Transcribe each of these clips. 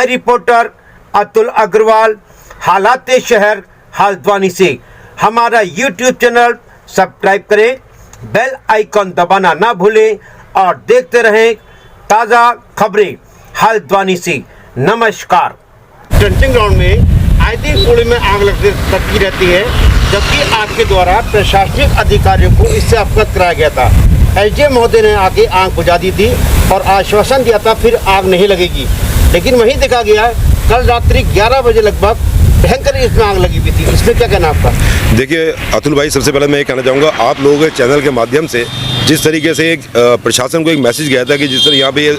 मैं रिपोर्टर अतुल अग्रवाल, हालात शहर हल्द्वानी से। हमारा यूट्यूब चैनल सब्सक्राइब करें, बेल आइकॉन दबाना ना भूलें और देखते रहें ताज़ा खबरें हल्द्वानी से। नमस्कार। ट्रेंचिंग ग्राउंड में आए दिन कूड़े में आग लगती रहती है, जबकि आपके द्वारा प्रशासनिक अधिकारियों को इससे अवगत कराया गया था। एसडीएम महोदय ने आगे आग बुझा दी थी और आश्वासन दिया था फिर आग नहीं लगेगी, लेकिन वहीं देखा गया कल रात्रि 11 बजे लगभग भयंकर इसमें आग लगी हुई थी। इसमें क्या कहना आपका? देखिए अतुल भाई, सबसे पहले मैं ये कहना चाहूँगा, आप लोगों के चैनल के माध्यम से जिस तरीके से एक प्रशासन को एक मैसेज गया था कि जिस तरह यहाँ पे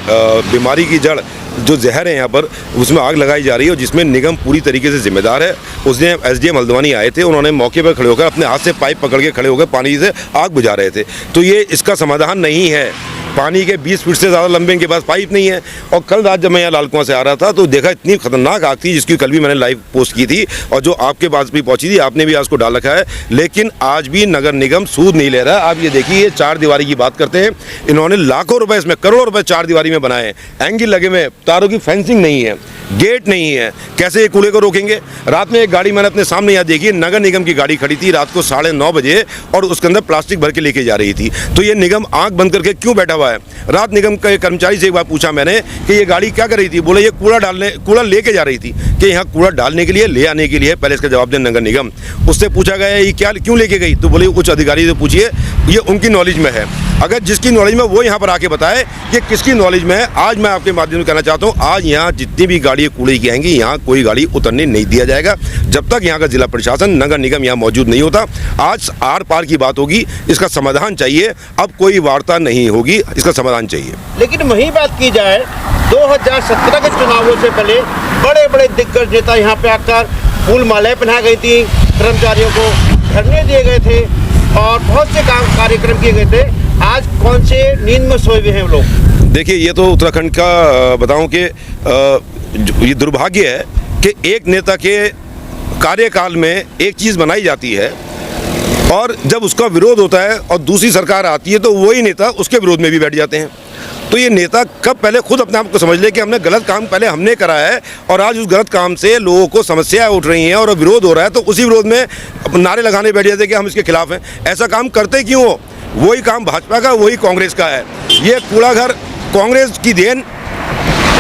बीमारी की जड़ जो जहर है यहाँ पर उसमें आग लगाई जा रही है और जिसमें निगम पूरी तरीके से जिम्मेदार है। उस दिन एसडीएम हल्द्वानी आए थे, उन्होंने मौके पर खड़े होकर अपने हाथ से पाइप पकड़ के खड़े होकर पानी से आग बुझा रहे थे। तो ये इसका समाधान नहीं है। पानी के 20 फीट से ज़्यादा लंबे इनके पास पाइप नहीं है। और कल रात जब मैं यहाँ लाल कुआं से आ रहा था तो देखा इतनी खतरनाक आग थी, जिसकी कल भी मैंने लाइव पोस्ट की थी और जो आपके पास भी पहुंची थी, आपने भी आज को डाल रखा है। लेकिन आज भी नगर निगम सूद नहीं ले रहा। आप ये देखिए, ये 4 दीवारी की बात करते हैं, इन्होंने लाखों रुपए, इसमें करोड़ों रुपए 4 दीवारी में बनाए हैं। एंगल लगे हुए, तारों की फेंसिंग नहीं है, गेट नहीं है। कैसे ये कूड़े को रोकेंगे? रात में एक गाड़ी मैंने अपने सामने यहाँ देखी, नगर निगम की गाड़ी खड़ी थी रात को 9:30 बजे और उसके अंदर प्लास्टिक भर के लेके जा रही थी। तो ये निगम आंख बंद करके क्यों बैठा हुआ है? रात निगम के कर्मचारी से एक बार पूछा मैंने कि ये गाड़ी क्या कर रही थी? बोले ये कूड़ा लेके जा रही थी। कि यहाँ कूड़ा डालने के लिए, ले आने के लिए? पहले इसका जवाब दें नगर निगम। उससे पूछा गया ये क्यों लेके गई? तो बोले उच्च अधिकारी से पूछिए, ये उनकी नॉलेज में है। अगर जिसकी नॉलेज में वो यहाँ पर आके बताए कि किसकी नॉलेज में है। आज मैं आपके माध्यम से कहना चाहता हूँ, आज यहाँ जितनी भी गाड़ी कूड़े की आएंगी, यहाँ कोई गाड़ी उतरने नहीं दिया जाएगा जब तक यहाँ का जिला प्रशासन, नगर निगम यहाँ मौजूद नहीं होता। आज आर पार की बात होगी, इसका समाधान चाहिए। अब कोई वार्ता नहीं होगी, इसका समाधान चाहिए। लेकिन वही बात की जाए, 2017 के चुनावों से पहले बड़े बड़े दिग्गज नेता यहाँ पे आकर फूल मालाएं पहनाई गई थी, कर्मचारियों को धरने दिए गए थे और बहुत से कार्यक्रम किए गए थे। आज कौन से नींद में सोए हुए हैं लोग? देखिए, ये तो उत्तराखंड का बताऊं कि ये दुर्भाग्य है कि एक नेता के कार्यकाल में एक चीज़ बनाई जाती है और जब उसका विरोध होता है और दूसरी सरकार आती है तो वही नेता उसके विरोध में भी बैठ जाते हैं। तो ये नेता कब पहले खुद अपने आप को समझ ले कि हमने गलत काम पहले हमने करा है और आज उस गलत काम से लोगों को समस्याएं उठ रही हैं और विरोध हो रहा है, तो उसी विरोध में नारे लगाने बैठ जाते कि हम इसके खिलाफ हैं। ऐसा काम करते क्यों हो? वही काम भाजपा का, वही कांग्रेस का है। ये कूड़ा घर कांग्रेस की देन,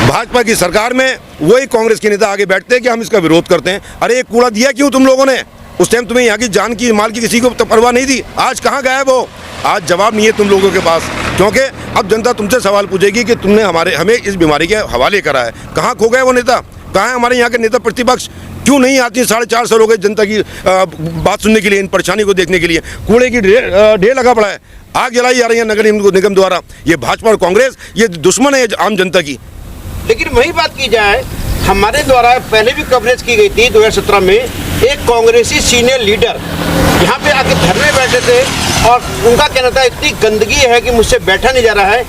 भाजपा की सरकार में वही कांग्रेस के नेता आगे बैठते हैं कि हम इसका विरोध करते हैं। अरे ये कूड़ा दिया क्यों तुम लोगों ने? उस टाइम तुम्हें यहाँ की जान की, माल की किसी को परवाह नहीं थी। आज कहाँ गायब हो? आज जवाब नहीं है तुम लोगों के पास, क्योंकि अब जनता तुमसे सवाल पूछेगी कि तुमने हमें इस बीमारी के हवाले करा है। कहाँ खो गए वो नेता? कहाँ है हमारे यहाँ के नेता प्रतिपक्ष? क्यों नहीं आती? 4.5 साल हो गए जनता की बात सुनने के लिए, इन परेशानी को देखने के लिए। कूड़े की ढेर लगा पड़ा है, आग जलाई जा रही है नगर निगम द्वारा। ये भाजपा और कांग्रेस ये दुश्मन है आम जनता की। लेकिन वही बात की जाए, हमारे द्वारा पहले भी कवरेज की गई थी 2017 में। एक कांग्रेसी सीनियर लीडर यहाँ पे आके धरने बैठे थे और उनका कहना था इतनी गंदगी है कि मुझसे बैठा नहीं जा रहा है।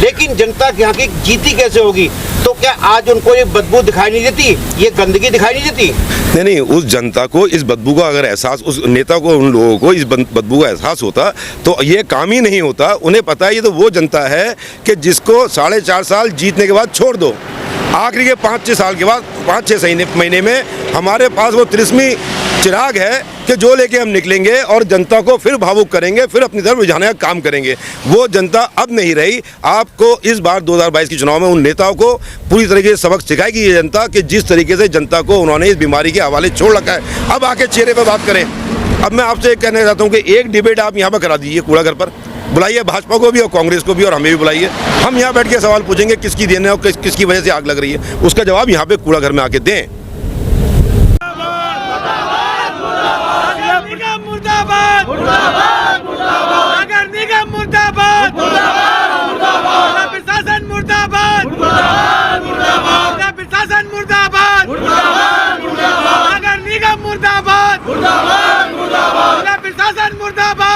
लेकिन जनता यहाँ की जीती कैसे होगी? तो क्या आज उनको ये बदबू दिखाई नहीं देती, ये गंदगी दिखाई नहीं देती? नहीं, उस जनता को इस बदबू का अगर एहसास, उस नेता को, उन लोगों को इस बदबू का एहसास होता तो ये काम ही नहीं होता। उन्हें पता है ये तो वो जनता है कि जिसको 4.5 साल जीतने के बाद छोड़ दो, आखिरी के 5-6 साल के बाद, 5-6 महीने में हमारे पास वो तिरस्मी चिराग है कि जो लेके हम निकलेंगे और जनता को फिर भावुक करेंगे, फिर अपनी तरफ रुझाने का काम करेंगे। वो जनता अब नहीं रही। आपको इस बार 2022 के चुनाव में उन नेताओं को पूरी तरीके से सबक सिखाएगी ये जनता कि जिस तरीके से जनता को उन्होंने इस बीमारी के हवाले छोड़ रखा है। अब आके चेहरे पर बात करें। अब मैं आपसे कहना चाहता हूँ कि एक डिबेट आप यहाँ पर करा दीजिए, कूड़ा घर पर बुलाइए, भाजपा को भी और कांग्रेस को भी और हमें भी बुलाइए। हम यहाँ बैठ के सवाल पूछेंगे किसकी देन है और किसकी वजह से आग लग रही है। उसका जवाब यहाँ पे कूड़ा घर में आके दें। नगर निगम मुर्दाबाद, प्रशासन मुर्दाबाद, प्रशासन मुर्दाबाद, नगर निगम मुर्दाबाद, प्रशासन मुर्दाबाद।